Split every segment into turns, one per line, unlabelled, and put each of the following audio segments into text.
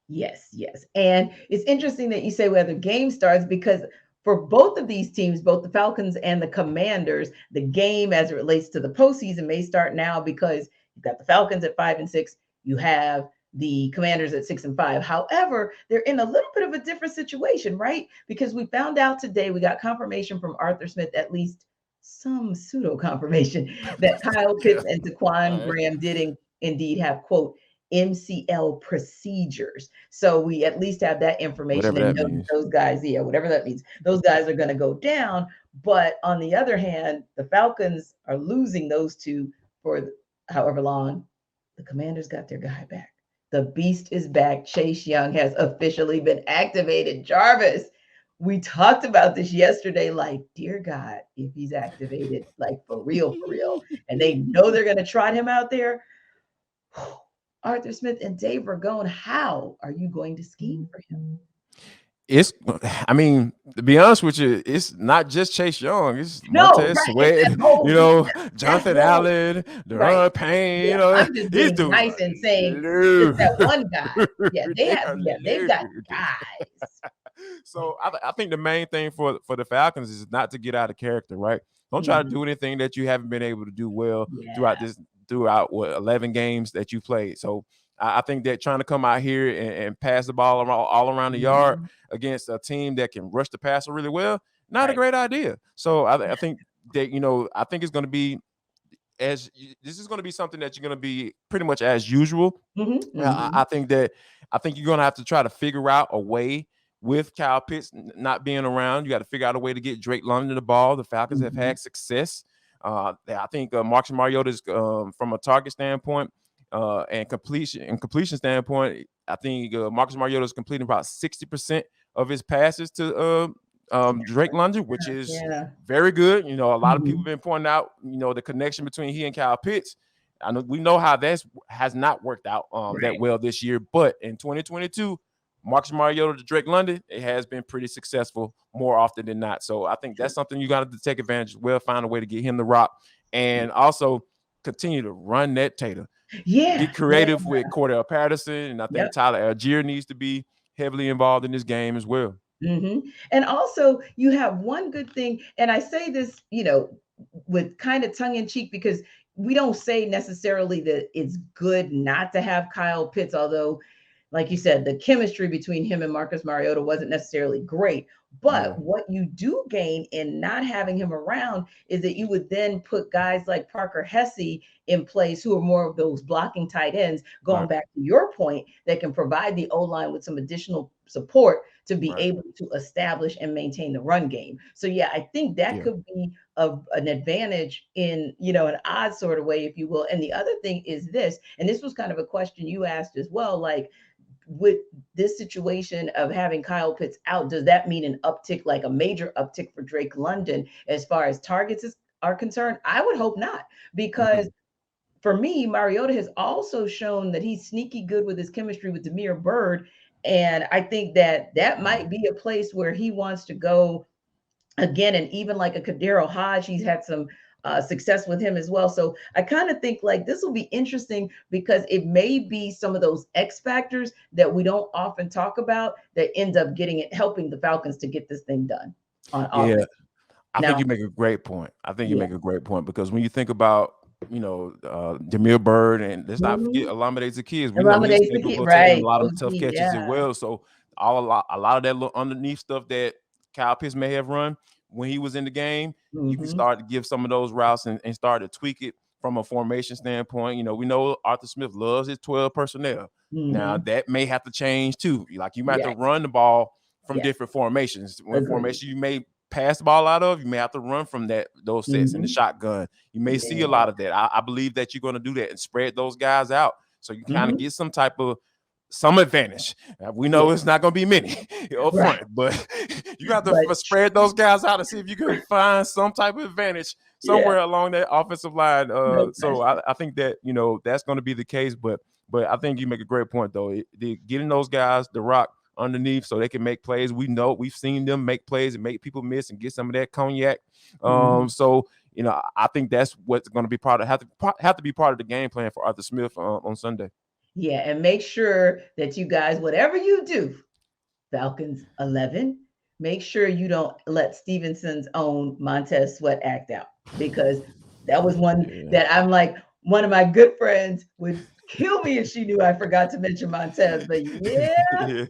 Yes, yes. And it's interesting that you say whether game starts because for both of these teams, both the Falcons and the Commanders, the game as it relates to the postseason may start now because you've got the Falcons at 5-6, you have the Commanders at 6-5. However, they're in a little bit of a different situation, right? Because we found out today, we got confirmation from Arthur Smith, at least some pseudo confirmation, that Kyle
Yeah.
Pitts and
All
Daquan
right.
Graham did indeed have, quote, MCL procedures. So we at least have that information
Whatever
and
that
know that
means.
those guys, yeah, whatever that means, those guys are going to go down. But on the other hand, the Falcons are losing those two for however long. The Commanders got their guy back. The beast is back. Chase Young has officially been activated. Jarvis, we talked about this yesterday. Like, dear God, if he's activated, like for real, and they know they're going to trot him out there, Arthur Smith and Dave Ragone, how are you going to scheme for him?
It's, I mean, to be honest with you, it's not just Chase Young. It's
No,
Montez
right. It's
Sweat,
that whole, that
Jonathan
whole,
Allen,
right.
Deron Payne.
Yeah, I'm just
These
being
dudes
nice
are
and saying it's
new.
that one guy. Yeah, they
They
have,
are
yeah, they've got
new.
guys.
So I think the main thing for the Falcons is not to get out of character, right? Don't try to
Mhm.
do anything that you haven't been able to do well
Yeah.
throughout what 11 games that you played. So I think that trying to come out here and pass the ball around all around the yard
Mhm.
against a team that can rush the passer really well, not a
Right.
great idea. So I think that I think it's going to be this is going to be something that you're going to be pretty much as usual.
Mhm.
I
Mhm.
think that you're gonna have to try to figure out a way with Kyle Pitts not being around. You got to figure out a way to get Drake London the ball. The Falcons have
Mhm.
had success. I think Marcus Mariota is from a target standpoint and completion standpoint. I think Marcus Mariota is completing about 60% of his passes to Drake London, which is
Yeah.
very good. A lot of people
Mhm.
have been pointing out the connection between he and Kyle Pitts. I know we know how that has not worked out that
Right.
well this year, but in 2022, Marcus Mariota to Drake London, it has been pretty successful more often than not. So I think that's
True.
something you got to take advantage of. Well, find a way to get him the rock, and also continue to run that Tater.
Yeah.
Get
Yeah.
creative with Cordell Patterson, and I think
Yep.
Tyler Algier needs to be heavily involved in this game as well.
Hmm. And also, you have one good thing, and I say this, with kind of tongue in cheek because we don't say necessarily that it's good not to have Kyle Pitts, although, like you said, the chemistry between him and Marcus Mariota wasn't necessarily great. But
Yeah,
what you do gain in not having him around is that you would then put guys like Parker Hesse in place who are more of those blocking tight ends, going
right,
back to your point, that can provide the O line with some additional support to be
right,
able to establish and maintain the run game. So yeah, I think that
yeah.
could be an advantage in an odd sort of way, if you will. And the other thing is this, and this was kind of a question you asked as well, like with this situation of having Kyle Pitts out, does that mean an uptick, like a major uptick for Drake London as far as are concerned? I would hope not, because
Mm-mm.
for me, Mariota has also shown that he's sneaky good with his chemistry with Demir Bird. And I think that that might be a place where he wants to go again. And even like a Kadero Hodge, he's had some success with him as well. So I kind of think like this will be interesting because it may be some of those X factors that we don't often talk about that end up helping the Falcons to get this thing done on
Yeah,
offense.
I think
Now,
you make a great point. I think you
yeah.
make a great point because when you think about, Demir Bird, and let's not forget
Mm-hmm.
Olamide Zaccheaus, we know he's
Eliminates the kid,
capable of taking a
right?
lot of
OG,
tough catches as
yeah.
well. So a lot of that little underneath stuff that Kyle Pitts may have run when he was in the game, you can
Mm-hmm.
start to give some of those routes and start to tweak it from a formation standpoint. We know Arthur Smith loves his 12 personnel. Now
Mm-hmm.
that may have to change too. Like you might have
Yeah.
to run the ball from
Yes.
different formations. When
Agreed.
formation you may pass the ball out of, you may have to run from those sets in the
Mm-hmm.
shotgun. You may see a
Yeah.
lot of that. I believe that you're going to do that and spread those guys out so you kind of
Mm-hmm.
get some advantage. We
Yeah.
know it's not going to be many up
Right.
front, but you got to
But
spread those guys out and see if you can find some type of advantage
yeah,
somewhere along that offensive line.
no
So
question.
I think that that's going to be the case, but I think you make a great point though. Getting those guys the rock underneath so they can make plays. We've seen them make plays and make people miss and get some of that cognac.
Mhm.
So I think that's what's going to be have to be part of the game plan for Arthur Smith on Sunday.
Yeah, and make sure that you guys, whatever you do, Falcons 11, make sure you don't let Stevenson's own Montez Sweat act out, because that was one
Yeah.
that I'm like, one of my good friends would kill me if she knew I forgot to mention Montez. But yeah,
Yeah.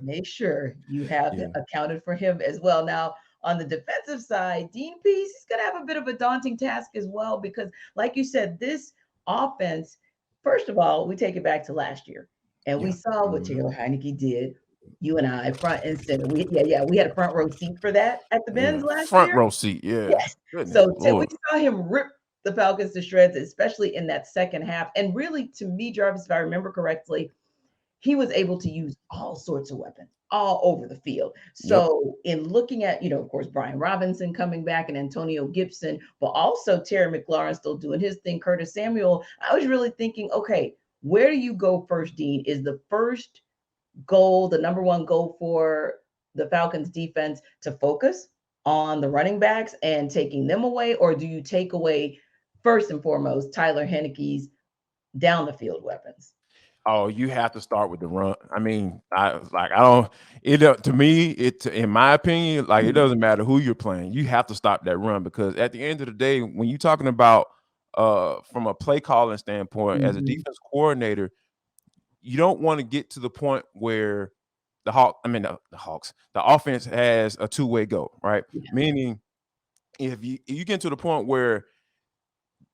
make sure you have
Yeah.
accounted for him as well. Now, on the defensive side, Dean Pease is going to have a bit of a daunting task as well, because, like you said, this offense, first of all, we take it back to last year, and we
Yeah.
saw what
Mhm.
Taylor Heineke did. You and I, front and center. We had a front row seat for that at the
Yeah.
Benz last
Front
year.
row seat. Yeah.
Yes.
Goodness
So we
Lord.
saw him rip the Falcons to shreds, especially in that second half. And really, to me, Jarvis, if I remember correctly, he was able to use all sorts of weapons all over the field.
Yep.
So, in looking at, of course, Brian Robinson coming back and Antonio Gibson, but also Terry McLaurin still doing his thing, Curtis Samuel, I was really thinking, okay, where do you go first, Dean? Is the first goal, the number one goal for the Falcons defense, to focus on the running backs and taking them away? Or do you take away, first and foremost, Tyler Heineke's down the field weapons?
Oh, you have to start with the run. I mean, I don't. To me, in my opinion, like it
Mhm.
doesn't matter who you're playing. You have to stop that run, because at the end of the day, when you're talking about from a play calling standpoint, as a
Mhm.
defense coordinator, you don't want to get to the point where the Hawks, the offense has a two-way go, right?
Yeah.
Meaning, if you get to the point where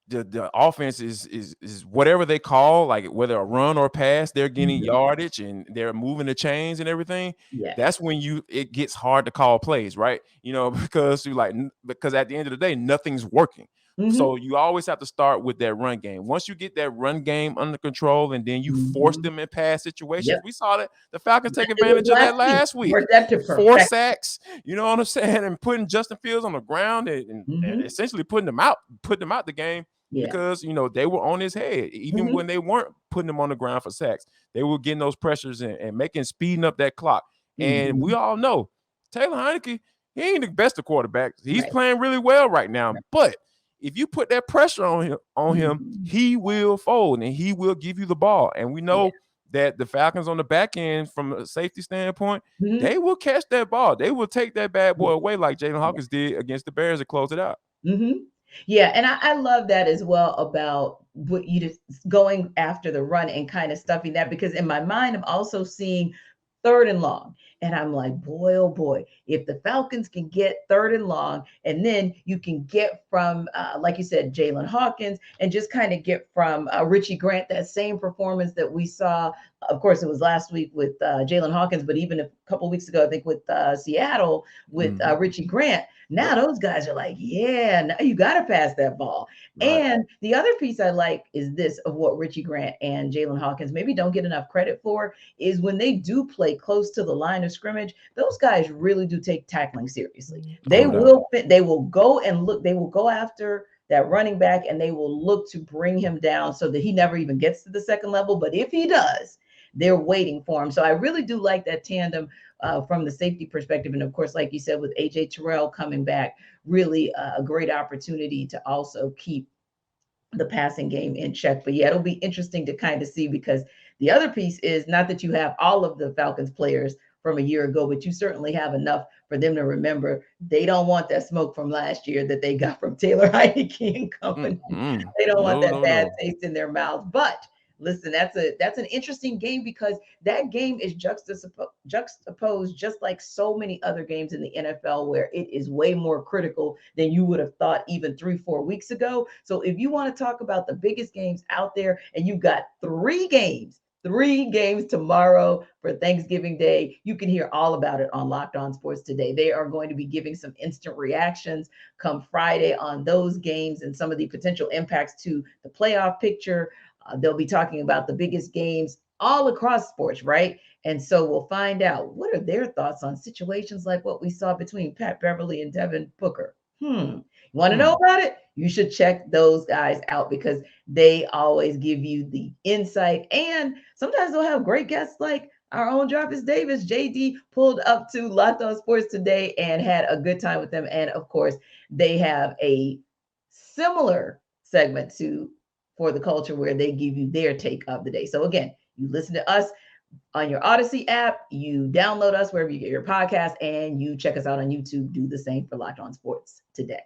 the offense is whatever they call, like whether a run or pass, they're getting
Mhm.
yardage and they're moving the chains and everything.
Yes.
That's when it gets hard to call plays, right? Because because at the end of the day, nothing's working.
Mhm.
So you always have to start with that run game. Once you get that run game under control and then you force
Mhm.
them in pass situations,
Yep.
we saw that the Falcons take
Like it was
advantage of that
last week.
last week.
Worked that to
4 sacks,
perfection.
you know what I'm saying, and putting Justin Fields on the ground and
Mhm.
essentially putting them out the game,
Yeah.
because they were on his head even
Mhm.
when they weren't putting him on the ground for sacks. They were getting those pressures and making speeding up that clock. And we
Mhm.
all know Taylor Heineke, he ain't the best of quarterbacks. He's
Right.
playing really well right
Right.
now, but if you put that pressure on him,
Mhm.
he will fold and he will give you the ball. And we
Yeah.
know that the Falcons on the back end, from a safety standpoint,
Mhm.
they will catch that ball. They will take that bad boy
Yeah.
away like Jalen
Yeah.
Hawkins did against the Bears to close it out.
Mhm. Yeah, and I love that as well about what you just going after the run and kind of stuffing that, because in my mind I'm also seeing third and long. And I'm like, boy, oh boy, if the Falcons can get third and long, and then you can get from, like you said, Jalen Hawkins, and just kind of get from Richie Grant that same performance that we saw. Of course, it was last week with Jalen Hawkins, but even a couple weeks ago, I think with Seattle with
Mhm.
Richie Grant.
Yep.
Now those guys are like, yeah, now you got to pass that ball.
Right.
And the other piece I like is this, of what Richie Grant and Jalen Hawkins maybe don't get enough credit for, is when they do play close to the line of scrimmage, those guys really do take tackling seriously.
Oh,
They
no doubt.
will fit, they will go and look, they will go after that running back and they will look to bring him down so that he never even gets to the second level. But if he does, they're waiting for him. So I really do like that tandem from the safety perspective. And of course, like you said, with AJ Terrell coming back, really a great opportunity to also keep the passing game in check. But yeah, it'll be interesting to kind of see, because the other piece is not that you have all of the Falcons players from a year ago, but you certainly have enough for them to remember they don't want that smoke from last year that they got from Taylor Heineke and company.
Mm-mm.
They don't want
No,
that
no,
bad
no.
taste in their mouth. But listen, that's an interesting game, because that game is juxtaposed just like so many other games in the NFL, where it is way more critical than you would have thought even 3-4 weeks ago. So if you want to talk about the biggest games out there, and you've got three games tomorrow for Thanksgiving Day. You can hear all about it on Locked On Sports today. They are going to be giving some instant reactions come Friday on those games and some of the potential impacts to the playoff picture. They'll be talking about the biggest games all across sports, right? And so we'll find out what are their thoughts on situations like what we saw between Pat Beverly and Devin Booker. You want to know
Hmm.
about it? You should check those guys out, because they always give you the insight. And sometimes they'll have great guests like our own Jarvis Davis. JD pulled up to Locked On Sports today and had a good time with them. And of course, they have a similar segment to for the culture where they give you their take of the day. So again, you listen to us on your Odyssey app, you download us wherever you get your podcast, and you check us out on YouTube. Do the same for Locked On Sports today.